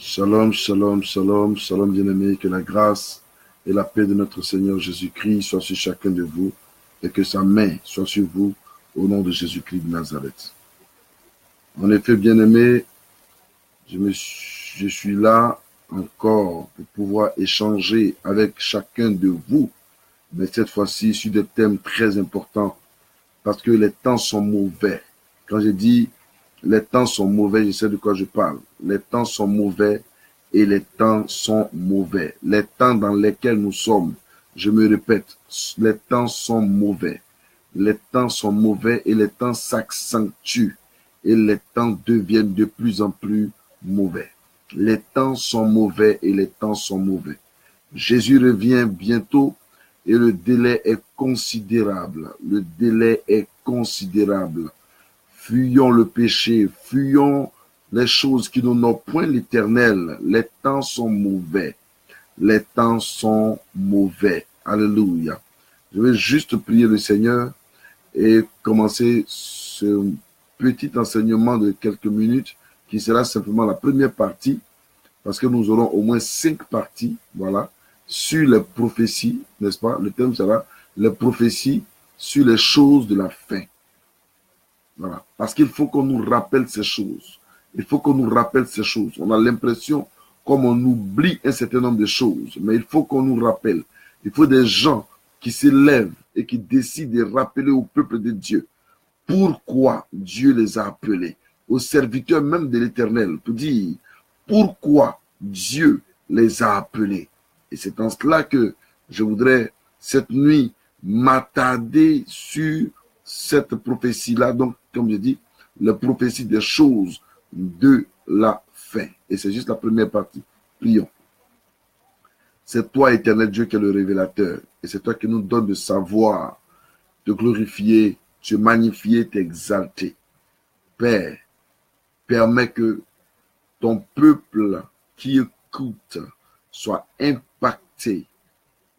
Shalom, shalom, shalom, shalom bien-aimés, que la grâce et la paix de notre Seigneur Jésus-Christ soient sur chacun de vous et que sa main soit sur vous au nom de Jésus-Christ de Nazareth. En effet, bien-aimés, je suis là encore pour pouvoir échanger avec chacun de vous, mais cette fois-ci sur des thèmes très importants parce que les temps sont mauvais. Quand je dis les temps sont mauvais, je sais de quoi je parle. Les temps sont mauvais et les temps sont mauvais. Les temps dans lesquels nous sommes, je me répète, les temps sont mauvais. Les temps sont mauvais et les temps s'accentuent et les temps deviennent de plus en plus mauvais. Les temps sont mauvais et les temps sont mauvais. Jésus revient bientôt et le délai est considérable. Le délai est considérable. Fuyons le péché, fuyons les choses qui n'ont point l'Éternel. Les temps sont mauvais. Les temps sont mauvais. Alléluia. Je vais juste prier le Seigneur et commencer ce petit enseignement de quelques minutes qui sera simplement la première partie parce que nous aurons au moins 5 parties, voilà, sur les prophéties, n'est-ce pas? Le thème sera les prophéties sur les choses de la fin. Voilà. Parce qu'il faut qu'on nous rappelle ces choses. Il faut qu'on nous rappelle ces choses. On a l'impression comme on oublie un certain nombre de choses, mais il faut qu'on nous rappelle. Il faut des gens qui s'élèvent et qui décident de rappeler au peuple de Dieu pourquoi Dieu les a appelés, aux serviteurs même de l'Éternel, pour dire pourquoi Dieu les a appelés. Et c'est en cela que je voudrais cette nuit m'attarder sur cette prophétie-là, donc, comme je dis, la prophétie des choses de la fin. Et c'est juste la première partie. Prions. C'est toi, éternel Dieu, qui es le révélateur. Et c'est toi qui nous donnes de savoir, de glorifier, de magnifier, t'exalter. Père, permets que ton peuple qui écoute soit impacté,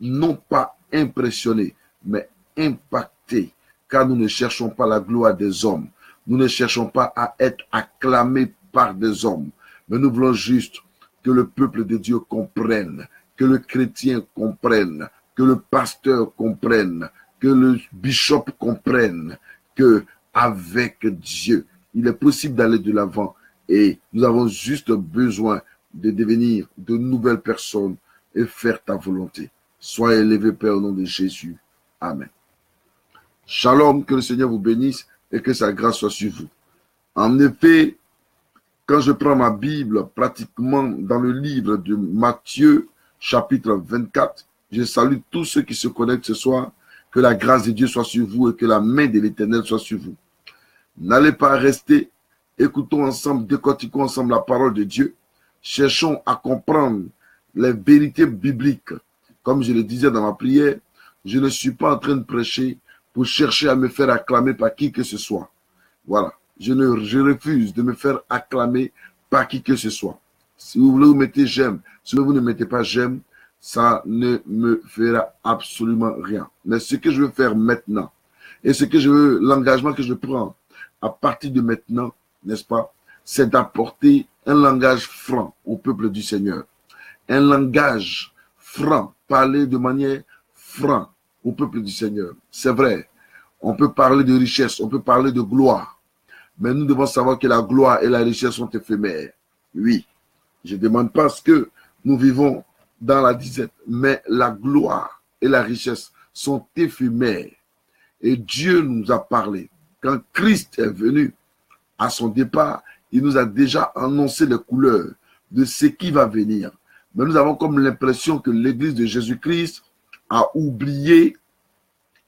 non pas impressionné, mais impacté, car nous ne cherchons pas la gloire des hommes. Nous ne cherchons pas à être acclamés par des hommes, mais nous voulons juste que le peuple de Dieu comprenne, que le chrétien comprenne, que le pasteur comprenne, que le bishop comprenne que avec Dieu, il est possible d'aller de l'avant et nous avons juste besoin de devenir de nouvelles personnes et faire ta volonté. Sois élevé, Père, au nom de Jésus. Amen. Shalom, que le Seigneur vous bénisse et que sa grâce soit sur vous. En effet, quand je prends ma Bible, pratiquement dans le livre de Matthieu, chapitre 24, je salue tous ceux qui se connectent ce soir, que la grâce de Dieu soit sur vous et que la main de l'Éternel soit sur vous. N'allez pas rester, écoutons ensemble, décortiquons ensemble la parole de Dieu, cherchons à comprendre les vérités bibliques. Comme je le disais dans ma prière, je ne suis pas en train de prêcher pour chercher à me faire acclamer par qui que ce soit. Voilà. Je refuse de me faire acclamer par qui que ce soit. Si vous voulez vous mettez j'aime, si vous ne mettez pas j'aime, ça ne me fera absolument rien. Mais ce que je veux faire maintenant, et ce que je veux, l'engagement que je prends à partir de maintenant, n'est-ce pas, c'est d'apporter un langage franc au peuple du Seigneur. Un langage franc, parler de manière franc au peuple du Seigneur. C'est vrai, on peut parler de richesse, on peut parler de gloire, mais nous devons savoir que la gloire et la richesse sont éphémères. Oui, je ne demande pas ce que nous vivons dans la disette, mais la gloire et la richesse sont éphémères. Et Dieu nous a parlé. Quand Christ est venu à son départ, il nous a déjà annoncé les couleurs de ce qui va venir. Mais nous avons comme l'impression que l'Église de Jésus-Christ a oublié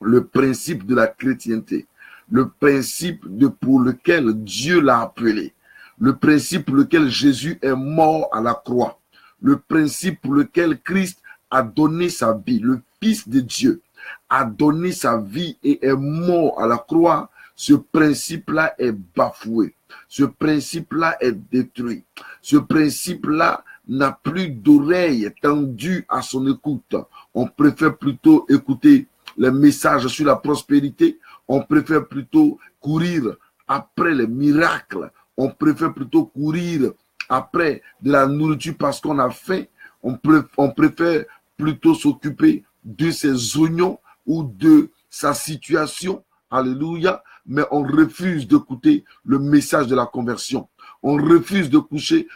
le principe de la chrétienté, le principe pour lequel Dieu l'a appelé, le principe pour lequel Jésus est mort à la croix, le principe pour lequel Christ a donné sa vie, le Fils de Dieu a donné sa vie et est mort à la croix. Ce principe-là est bafoué, ce principe-là est détruit, ce principe-là n'a plus d'oreilles tendues à son écoute. On préfère plutôt écouter les messages sur la prospérité, on préfère plutôt courir après les miracles, on préfère plutôt courir après de la nourriture parce qu'on a faim, on préfère plutôt s'occuper de ses oignons ou de sa situation. Alléluia. Mais on refuse d'écouter le message de la conversion. On refuse d'écouter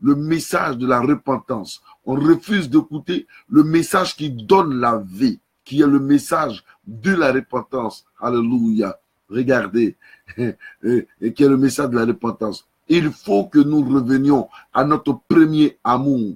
le message de la repentance. On refuse d'écouter le message qui donne la vie, qui est le message de la repentance. Alléluia. Regardez, et qui est le message de la repentance. Il faut que nous revenions à notre premier amour,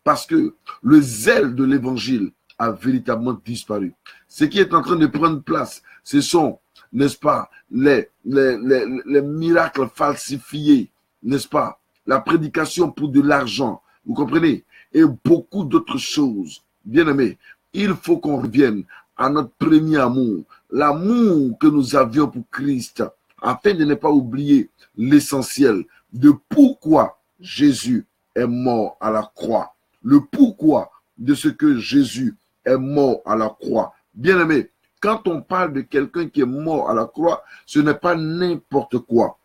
parce que le zèle de l'évangile a véritablement disparu. Ce qui est en train de prendre place, ce sont, n'est-ce pas, les miracles falsifiés, n'est-ce pas, la prédication pour de l'argent, vous comprenez, et beaucoup d'autres choses. Bien aimés, il faut qu'on revienne à notre premier amour, l'amour que nous avions pour Christ, afin de ne pas oublier l'essentiel de pourquoi Jésus est mort à la croix, le pourquoi de ce que Jésus est mort à la croix. Bien aimé, quand on parle de quelqu'un qui est mort à la croix, ce n'est pas n'importe quoi.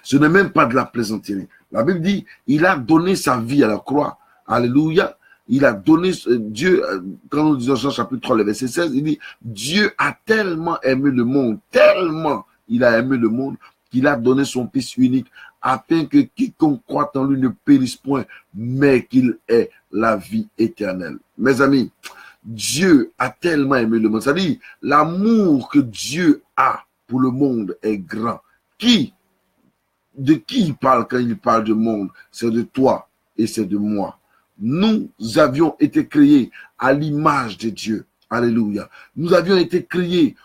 Ce n'est même pas de la plaisanterie. La Bible dit, il a donné sa vie à la croix. Alléluia. Il a donné, Dieu, quand nous disons Jean chapitre 3, le verset 16, il dit, Dieu a tellement aimé le monde, tellement il a aimé le monde, qu'il a donné son Fils unique, afin que quiconque croit en lui ne périsse point, mais qu'il ait la vie éternelle. Mes amis, Dieu a tellement aimé le monde. C'est-à-dire, l'amour que Dieu a pour le monde est grand. De qui il parle quand il parle du monde? C'est de toi et c'est de moi. Nous avions été créés à l'image de Dieu. Alléluia. Nous avions été créés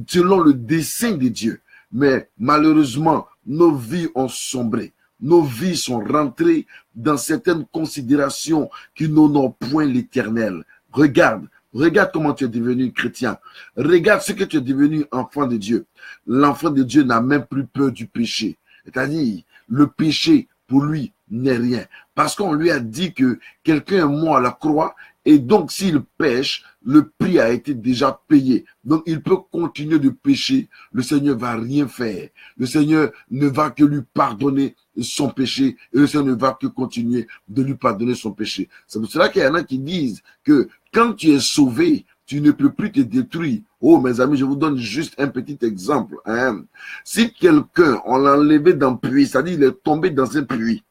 selon le dessein de Dieu. Mais malheureusement, nos vies ont sombré. Nos vies sont rentrées dans certaines considérations qui n'honorent point l'Éternel. Regarde comment tu es devenu chrétien. Regarde ce que tu es devenu enfant de Dieu. L'enfant de Dieu n'a même plus peur du péché. C'est-à-dire, le péché, pour lui, n'est rien. Parce qu'on lui a dit que quelqu'un est mort à la croix et donc s'il pêche, le prix a été déjà payé. Donc il peut continuer de pécher. Le Seigneur va rien faire. Le Seigneur ne va que lui pardonner son péché et le Seigneur ne va que continuer de lui pardonner son péché. C'est pour cela qu'il y en a qui disent que quand tu es sauvé, tu ne peux plus te détruire. Oh, mes amis, je vous donne juste un petit exemple. Si quelqu'un, on l'a enlevé dans le puits, c'est-à-dire il est tombé dans un puits,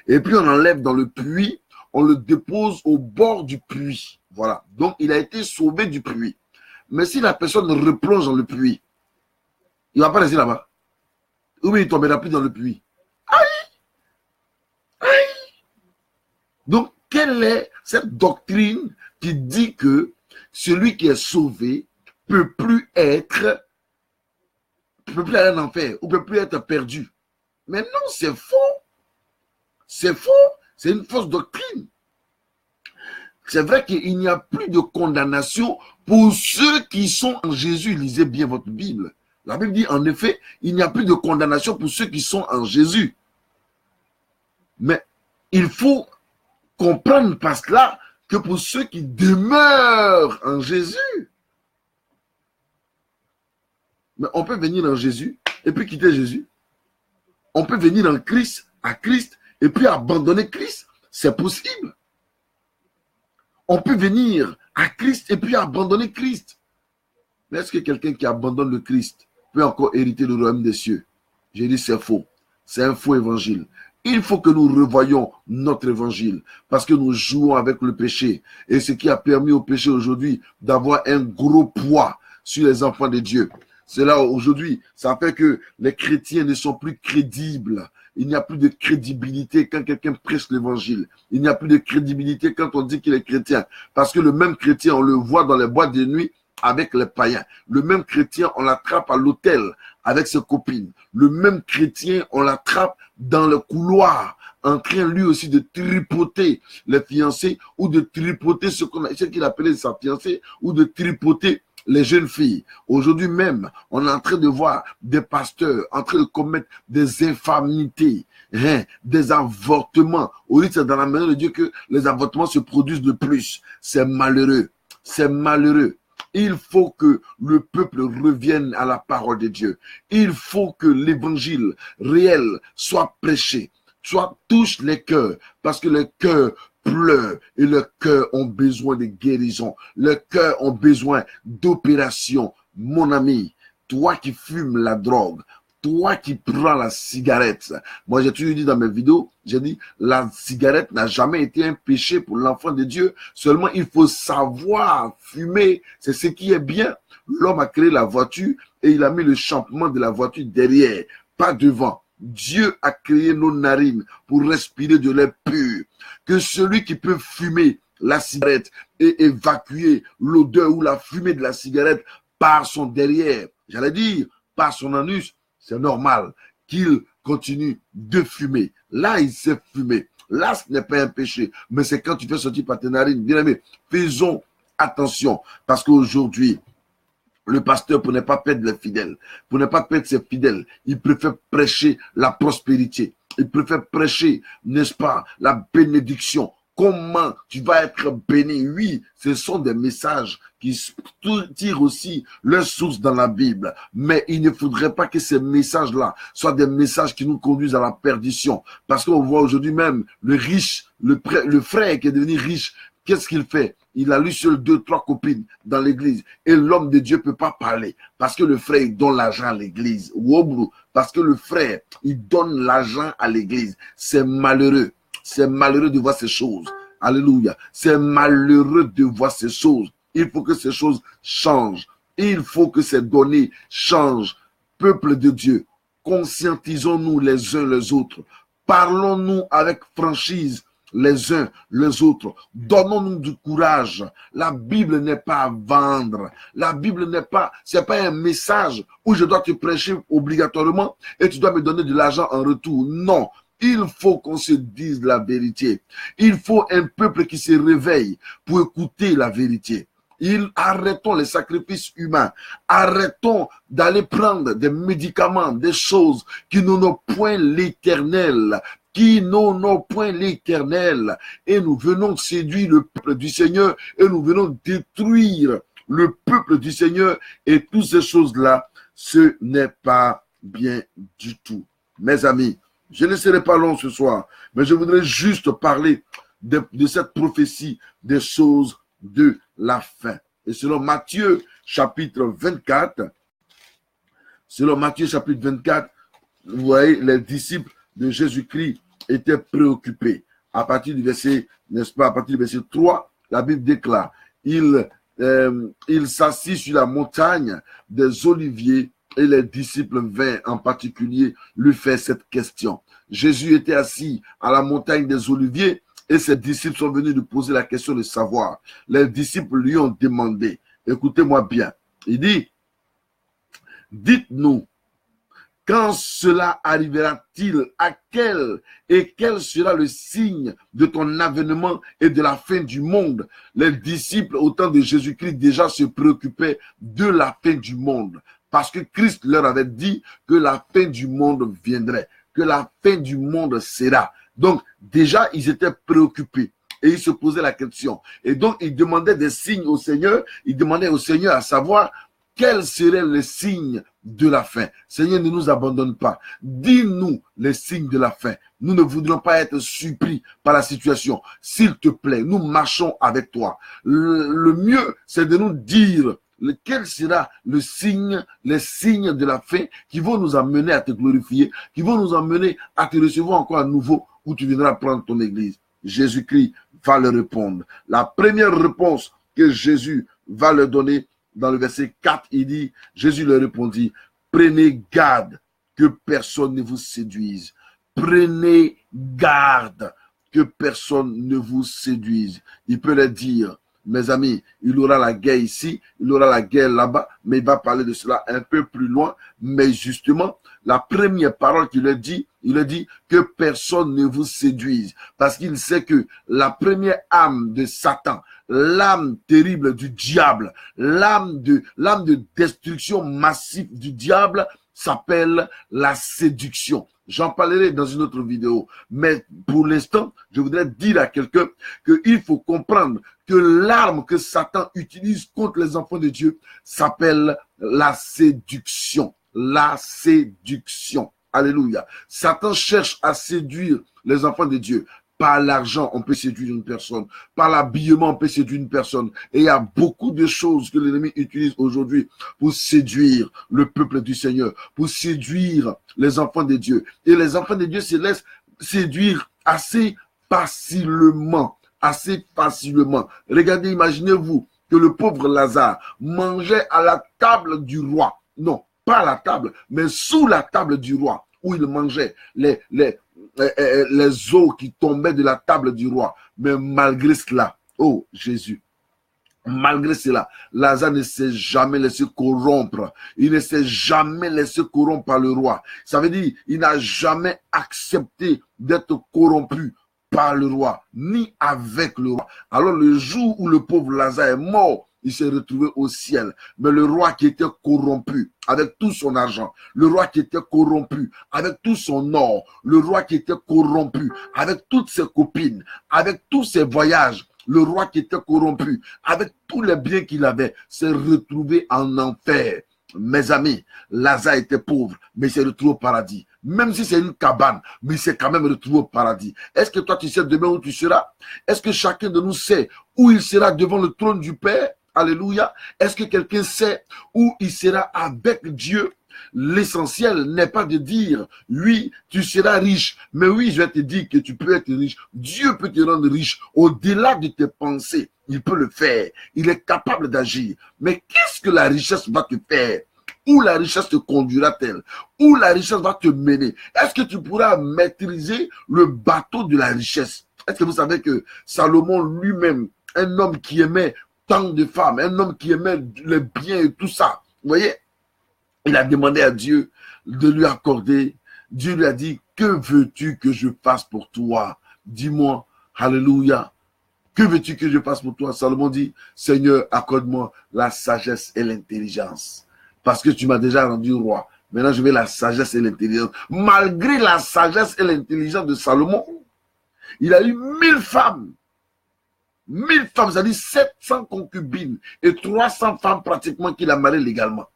et puis on l'enlève dans le puits, on le dépose au bord du puits. Voilà. Donc, il a été sauvé du puits. Mais si la personne replonge dans le puits, il ne va pas rester là-bas. Ou bien il ne tombera plus dans le puits. Aïe! Aïe! Donc, quelle est cette doctrine qui dit que celui qui est sauvé peut plus aller en enfer ou peut plus être perdu? Mais non, c'est faux. C'est faux. C'est une fausse doctrine. C'est vrai qu'il n'y a plus de condamnation pour ceux qui sont en Jésus. Lisez bien votre Bible. La Bible dit en effet, il n'y a plus de condamnation pour ceux qui sont en Jésus. Mais il faut comprendre par cela que pour ceux qui demeurent en Jésus, mais on peut venir en Jésus et puis quitter Jésus. On peut venir en Christ, à Christ, et puis abandonner Christ. C'est possible. On peut venir à Christ et puis abandonner Christ. Mais est-ce que quelqu'un qui abandonne le Christ peut encore hériter le royaume des cieux? J'ai dit c'est faux. C'est un faux évangile. Il faut que nous revoyions notre évangile parce que nous jouons avec le péché. Et ce qui a permis au péché aujourd'hui d'avoir un gros poids sur les enfants de Dieu. Cela aujourd'hui, ça fait que les chrétiens ne sont plus crédibles. Il n'y a plus de crédibilité quand quelqu'un prêche l'évangile. Il n'y a plus de crédibilité quand on dit qu'il est chrétien. Parce que le même chrétien, on le voit dans les boîtes de nuit avec les païens. Le même chrétien, on l'attrape à l'hôtel avec ses copines. Le même chrétien, on l'attrape dans le couloir en train lui aussi de tripoter les fiancés ou de tripoter ce qu'il appelait sa fiancée ou de tripoter les jeunes filles. Aujourd'hui même, on est en train de voir des pasteurs en train de commettre des infamités, des avortements. Oui, c'est dans la main de Dieu que les avortements se produisent le plus. C'est malheureux. C'est malheureux. Il faut que le peuple revienne à la parole de Dieu. Il faut que l'évangile réel soit prêché, soit touche les cœurs, parce que les cœurs pleurent et le cœur ont besoin de guérison. Le cœur ont besoin d'opération. Mon ami, toi qui fumes la drogue, toi qui prends la cigarette, moi j'ai toujours dit dans mes vidéos, j'ai dit la cigarette n'a jamais été un péché pour l'enfant de Dieu. Seulement il faut savoir fumer, c'est ce qui est bien. L'homme a créé la voiture et il a mis le champement de la voiture derrière, pas devant. Dieu a créé nos narines pour respirer de l'air pur. Que celui qui peut fumer la cigarette et évacuer l'odeur ou la fumée de la cigarette par son derrière, j'allais dire par son anus, c'est normal qu'il continue de fumer. Là, il sait fumer. Là, ce n'est pas un péché, mais c'est quand tu fais sortir par tes narines. Bien aimé, faisons attention, parce qu'aujourd'hui, le pasteur, pour ne pas perdre les fidèles, pour ne pas perdre ses fidèles, il préfère prêcher la prospérité. Il préfère prêcher, n'est-ce pas, la bénédiction. Comment tu vas être béni? Oui, ce sont des messages qui tirent aussi leur source dans la Bible. Mais il ne faudrait pas que ces messages-là soient des messages qui nous conduisent à la perdition. Parce qu'on voit aujourd'hui même le riche, le frère qui est devenu riche, qu'est-ce qu'il fait? Il a lui seul 2-3 copines dans l'église. Et l'homme de Dieu ne peut pas parler. Parce que le frère, il donne l'argent à l'église. Parce que le frère, il donne l'argent à l'église. C'est malheureux. C'est malheureux de voir ces choses. Alléluia. C'est malheureux de voir ces choses. Il faut que ces choses changent. Il faut que ces données changent. Peuple de Dieu, conscientisons-nous les uns les autres. Parlons-nous avec franchise les uns les autres. Donnons-nous du courage. La Bible n'est pas à vendre. La Bible n'est pas, c'est pas un message où je dois te prêcher obligatoirement et tu dois me donner de l'argent en retour. Non. Il faut qu'on se dise la vérité. Il faut un peuple qui se réveille pour écouter la vérité. Arrêtons les sacrifices humains. Arrêtons d'aller prendre des médicaments, des choses qui n'ont point l'éternel. Et nous venons séduire le peuple du Seigneur et nous venons détruire le peuple du Seigneur et toutes ces choses-là, ce n'est pas bien du tout. Mes amis, je ne serai pas long ce soir, mais je voudrais juste parler de cette prophétie des choses de la fin. Et selon Matthieu chapitre 24, vous voyez, les disciples de Jésus-Christ étaient préoccupés. À partir du verset, n'est-ce pas, à partir du verset 3, la Bible déclare, il s'assit sur la montagne des Oliviers et les disciples vinrent en particulier lui faire cette question. Jésus était assis à la montagne des Oliviers et ses disciples sont venus lui poser la question de savoir. Les disciples lui ont demandé, écoutez-moi bien, il dit, dites-nous, quand cela arrivera-t-il? Quel sera le signe de ton avènement et de la fin du monde? Les disciples, au temps de Jésus-Christ, déjà se préoccupaient de la fin du monde. Parce que Christ leur avait dit que la fin du monde viendrait, que la fin du monde sera. Donc, déjà, ils étaient préoccupés. Et ils se posaient la question. Et donc, ils demandaient des signes au Seigneur. Ils demandaient au Seigneur à savoir quels seraient les signes de la fin. Seigneur, ne nous abandonne pas. Dis-nous les signes de la fin. Nous ne voudrions pas être surpris par la situation. S'il te plaît, nous marchons avec toi. Le mieux, c'est de nous dire quel sera le signe, les signes de la fin qui vont nous amener à te glorifier, qui vont nous amener à te recevoir encore à nouveau où tu viendras prendre ton église. Jésus-Christ va leur répondre. La première réponse que Jésus va leur donner, dans le verset 4, il dit, Jésus leur répondit, prenez garde que personne ne vous séduise. Prenez garde que personne ne vous séduise. Il peut leur dire, mes amis, il aura la guerre ici, il aura la guerre là-bas, mais il va parler de cela un peu plus loin. Mais justement, la première parole qu'il leur dit, il leur dit que personne ne vous séduise. Parce qu'il sait que la première âme de Satan, l'âme terrible du diable, l'âme de destruction massive du diable, s'appelle la séduction. J'en parlerai dans une autre vidéo. Mais pour l'instant, je voudrais dire à quelqu'un qu'il faut comprendre que l'arme que Satan utilise contre les enfants de Dieu s'appelle la séduction. La séduction. Alléluia. Satan cherche à séduire les enfants de Dieu. Par l'argent, on peut séduire une personne. Par l'habillement, on peut séduire une personne. Et il y a beaucoup de choses que l'ennemi utilise aujourd'hui pour séduire le peuple du Seigneur, pour séduire les enfants de Dieu. Et les enfants de Dieu se laissent séduire assez facilement. Assez facilement. Regardez, imaginez-vous que le pauvre Lazare mangeait à la table du roi. Non, pas à la table, mais sous la table du roi, où il mangeait les os qui tombaient de la table du roi. Mais malgré cela, oh Jésus, malgré cela, Lazare ne s'est jamais laissé corrompre. Il ne s'est jamais laissé corrompre par le roi. Ça veut dire, il n'a jamais accepté d'être corrompu par le roi, ni avec le roi. Alors le jour où le pauvre Lazare est mort, il s'est retrouvé au ciel. Mais le roi qui était corrompu avec tout son argent, le roi qui était corrompu avec tout son or, le roi qui était corrompu avec toutes ses copines, avec tous ses voyages, le roi qui était corrompu avec tous les biens qu'il avait, s'est retrouvé en enfer. Mes amis, Lazare était pauvre, mais il s'est retrouvé au paradis. Même si c'est une cabane, mais il s'est quand même retrouvé au paradis. Est-ce que toi, tu sais demain où tu seras? Est-ce que chacun de nous sait où il sera devant le trône du Père? Alléluia. Est-ce que quelqu'un sait où il sera avec Dieu? L'essentiel n'est pas de dire, oui, tu seras riche, mais oui, je vais te dire que tu peux être riche. Dieu peut te rendre riche au-delà de tes pensées. Il peut le faire. Il est capable d'agir. Mais qu'est-ce que la richesse va te faire? Où la richesse te conduira-t-elle? Où la richesse va te mener? Est-ce que tu pourras maîtriser le bateau de la richesse? Est-ce que vous savez que Salomon lui-même, un homme qui aimait tant de femmes, un homme qui aimait les biens et tout ça, vous voyez, il a demandé à Dieu de lui accorder. Dieu lui a dit, que veux-tu que je fasse pour toi? Dis-moi, alléluia. Que veux-tu que je fasse pour toi? Salomon dit, Seigneur, accorde-moi la sagesse et l'intelligence. Parce que tu m'as déjà rendu roi. Maintenant, je veux la sagesse et l'intelligence. Malgré la sagesse et l'intelligence de Salomon, il a eu 1000 femmes. 1000 femmes, c'est-à-dire 700 concubines et 300 femmes pratiquement qu'il a mariées légalement.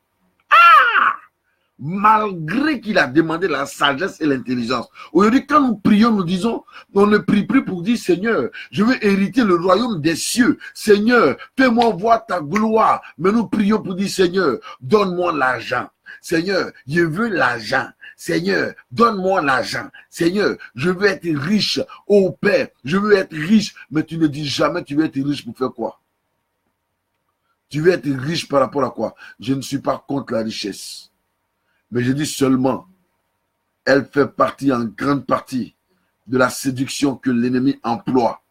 Malgré qu'il a demandé la sagesse et l'intelligence. Aujourd'hui, quand nous prions, nous disons, on ne prie plus pour dire, Seigneur, je veux hériter le royaume des cieux. Seigneur, fais-moi voir ta gloire. Mais nous prions pour dire, Seigneur, donne-moi l'argent. Seigneur, je veux l'argent. Seigneur, donne-moi l'argent. Seigneur, je veux être riche. Oh Père, je veux être riche. Mais tu ne dis jamais tu veux être riche pour faire quoi? Tu veux être riche par rapport à quoi? Je ne suis pas contre la richesse. Mais je dis seulement, elle fait partie en grande partie de la séduction que l'ennemi emploie.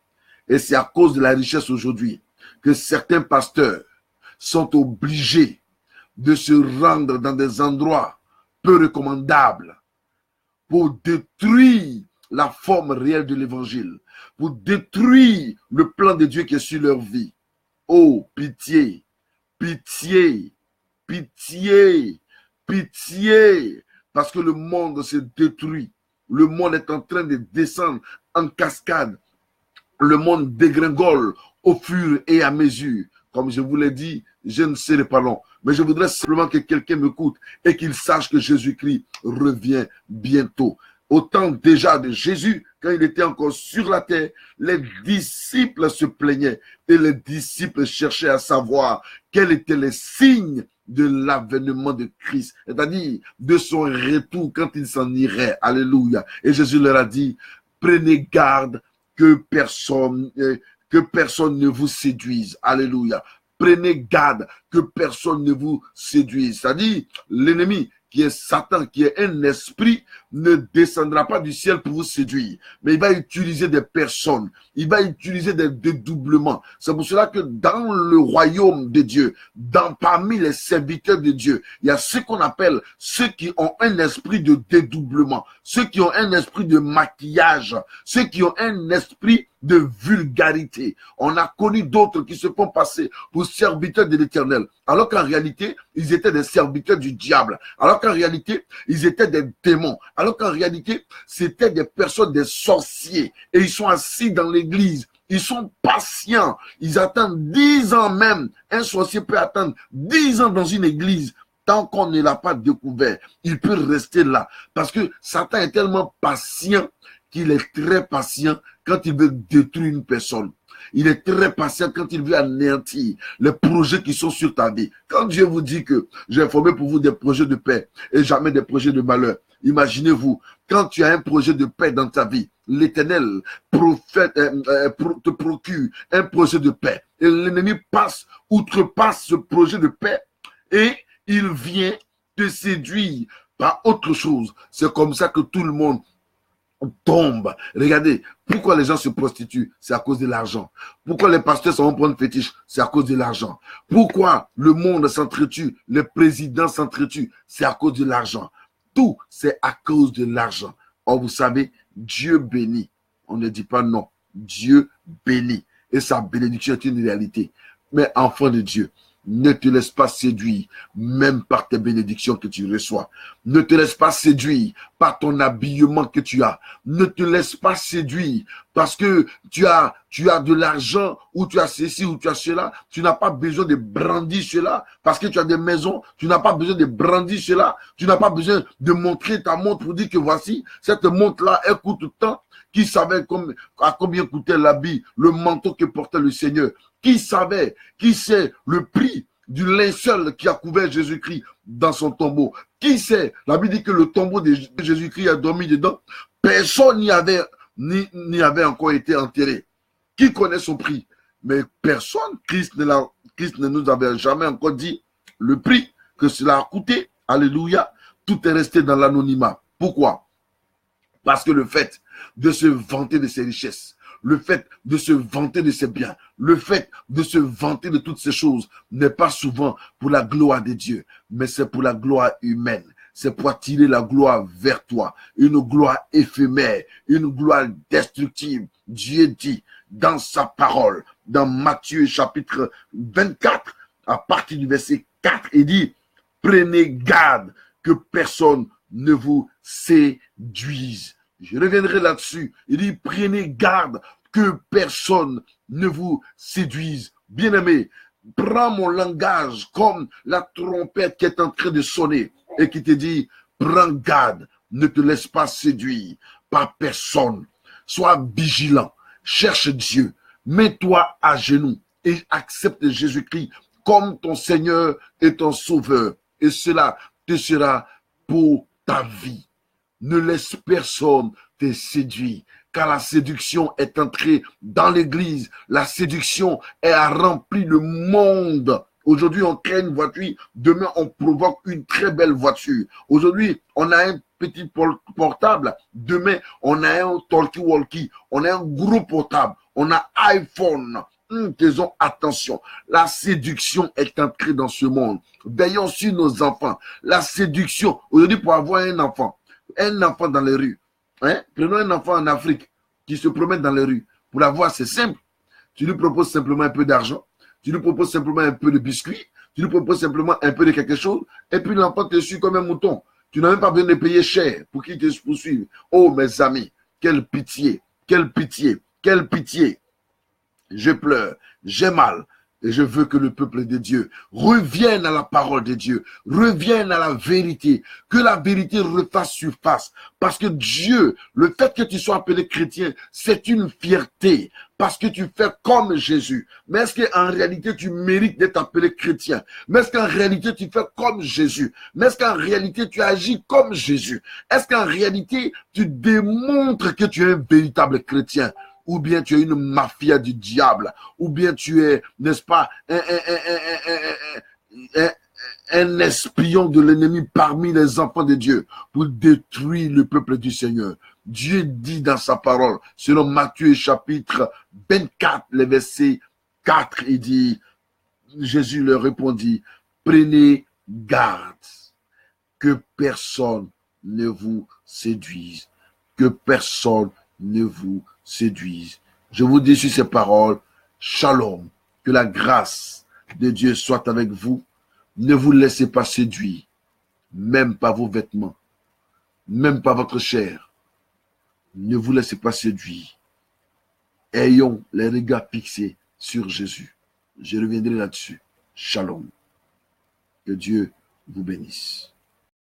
Et c'est à cause de la richesse aujourd'hui que certains pasteurs sont obligés de se rendre dans des endroits peu recommandables pour détruire la forme réelle de l'évangile, pour détruire le plan de Dieu qui est sur leur vie. Oh, pitié, pitié, pitié. Pitié, parce que le monde se détruit. Le monde est en train de descendre en cascade. Le monde dégringole au fur et à mesure. Comme je vous l'ai dit, je ne serai pas long. Mais je voudrais simplement que quelqu'un m'écoute et qu'il sache que Jésus-Christ revient bientôt. Au temps déjà de Jésus, quand il était encore sur la terre, les disciples se plaignaient et les disciples cherchaient à savoir quels étaient les signes de l'avènement de Christ, c'est-à-dire de son retour quand il s'en irait. Alléluia. Et Jésus leur a dit, prenez garde que personne ne vous séduise. Alléluia. Prenez garde que personne ne vous séduise. C'est-à-dire, l'ennemi qui est Satan, qui est un esprit, ne descendra pas du ciel pour vous séduire. Mais il va utiliser des personnes. Il va utiliser des dédoublements. C'est pour cela que dans le royaume de Dieu, parmi les serviteurs de Dieu, il y a ce qu'on appelle ceux qui ont un esprit de dédoublement, ceux qui ont un esprit de maquillage, ceux qui ont un esprit de vulgarité. On a connu d'autres qui se font passer pour serviteurs de l'Éternel, alors qu'en réalité, ils étaient des serviteurs du diable, alors qu'en réalité, ils étaient des démons, alors qu'en réalité, c'était des personnes, des sorciers, et ils sont assis dans l'église. Ils sont patients. Ils attendent 10 ans même. Un sorcier peut attendre 10 ans dans une église. Tant qu'on ne l'a pas découvert, il peut rester là. Parce que Satan est tellement patient qu'il est très patient quand il veut détruire une personne. Il est très patient quand il veut anéantir les projets qui sont sur ta vie. Quand Dieu vous dit que j'ai formé pour vous des projets de paix et jamais des projets de malheur, imaginez-vous, quand tu as un projet de paix dans ta vie, l'Éternel te procure un projet de paix. Et l'ennemi outrepasse ce projet de paix et il vient te séduire par autre chose. C'est comme ça que tout le monde tombe. Regardez, pourquoi les gens se prostituent? C'est à cause de l'argent. Pourquoi les pasteurs s'en vont prendre fétiche? C'est à cause de l'argent. Pourquoi le monde s'entretue? Les présidents s'entretuent? C'est à cause de l'argent. Tout, c'est à cause de l'argent. Or, vous savez, Dieu bénit. On ne dit pas non. Dieu bénit. Et sa bénédiction est une réalité. Mais enfant de Dieu, ne te laisse pas séduire, même par tes bénédictions que tu reçois. Ne te laisse pas séduire par ton habillement que tu as. Ne te laisse pas séduire parce que tu as de l'argent ou tu as ceci ou tu as cela. Tu n'as pas besoin de brandir cela parce que tu as des maisons. Tu n'as pas besoin de brandir cela. Tu n'as pas besoin de montrer ta montre pour dire que voici, cette montre-là, elle coûte tant. Qui savait à combien coûtait l'habit, le manteau que portait le Seigneur? Qui sait le prix du linceul qui a couvert Jésus-Christ dans son tombeau? Qui sait? La Bible dit que le tombeau de Jésus-Christ a dormi dedans. Personne n'y avait encore été enterré. Qui connaît son prix? Mais personne, Christ ne nous avait jamais encore dit le prix que cela a coûté. Alléluia. Tout est resté dans l'anonymat. Pourquoi? Parce que le fait de se vanter de ses richesses, le fait de se vanter de ses biens, le fait de se vanter de toutes ces choses n'est pas souvent pour la gloire de Dieu, mais c'est pour la gloire humaine. C'est pour attirer la gloire vers toi, une gloire éphémère, une gloire destructive. Dieu dit dans sa parole, dans Matthieu chapitre 24, à partir du verset 4, il dit, prenez garde que personne ne vous séduise. Je reviendrai là-dessus. Il dit, prenez garde que personne ne vous séduise. Bien-aimé, prends mon langage comme la trompette qui est en train de sonner et qui te dit, prends garde, ne te laisse pas séduire par personne. Sois vigilant, cherche Dieu, mets-toi à genoux et accepte Jésus-Christ comme ton Seigneur et ton Sauveur. Et cela te sera pour ta vie. Ne laisse personne te séduire, car la séduction est entrée dans l'église. La séduction a rempli le monde. Aujourd'hui, on crée une voiture. Demain, on provoque une très belle voiture. Aujourd'hui, on a un petit portable. Demain, on a un talkie-walkie. On a un gros portable. On a iPhone. Faisons attention. La séduction est entrée dans ce monde. Veillons sur nos enfants. La séduction. Aujourd'hui, pour avoir un enfant dans les rues. Prenons un enfant en Afrique qui se promène dans les rues. Pour l'avoir, c'est simple. Tu lui proposes simplement un peu d'argent. Tu lui proposes simplement un peu de biscuits. Tu lui proposes simplement un peu de quelque chose. Et puis l'enfant te suit comme un mouton. Tu n'as même pas besoin de payer cher pour qu'il te poursuive. Oh mes amis, quelle pitié, quelle pitié, quelle pitié. Je pleure, j'ai mal. Et je veux que le peuple de Dieu revienne à la parole de Dieu, revienne à la vérité, que la vérité refasse surface. Parce que Dieu, le fait que tu sois appelé chrétien, c'est une fierté, parce que tu fais comme Jésus. Mais est-ce qu'en réalité, tu mérites d'être appelé chrétien? Mais est-ce qu'en réalité, tu fais comme Jésus? Mais est-ce qu'en réalité, tu agis comme Jésus? Est-ce qu'en réalité, tu démontres que tu es un véritable chrétien? Ou bien tu es une mafia du diable, ou bien tu es, n'est-ce pas, un espion de l'ennemi parmi les enfants de Dieu pour détruire le peuple du Seigneur. Dieu dit dans sa parole, selon Matthieu chapitre 24, le verset 4, il dit, Jésus leur répondit, prenez garde que personne ne vous séduise, que personne ne vous séduise. Je vous dis sur ces paroles, shalom, que la grâce de Dieu soit avec vous. Ne vous laissez pas séduire, même par vos vêtements, même par votre chair. Ne vous laissez pas séduire. Ayons les regards fixés sur Jésus. Je reviendrai là-dessus. Shalom. Que Dieu vous bénisse.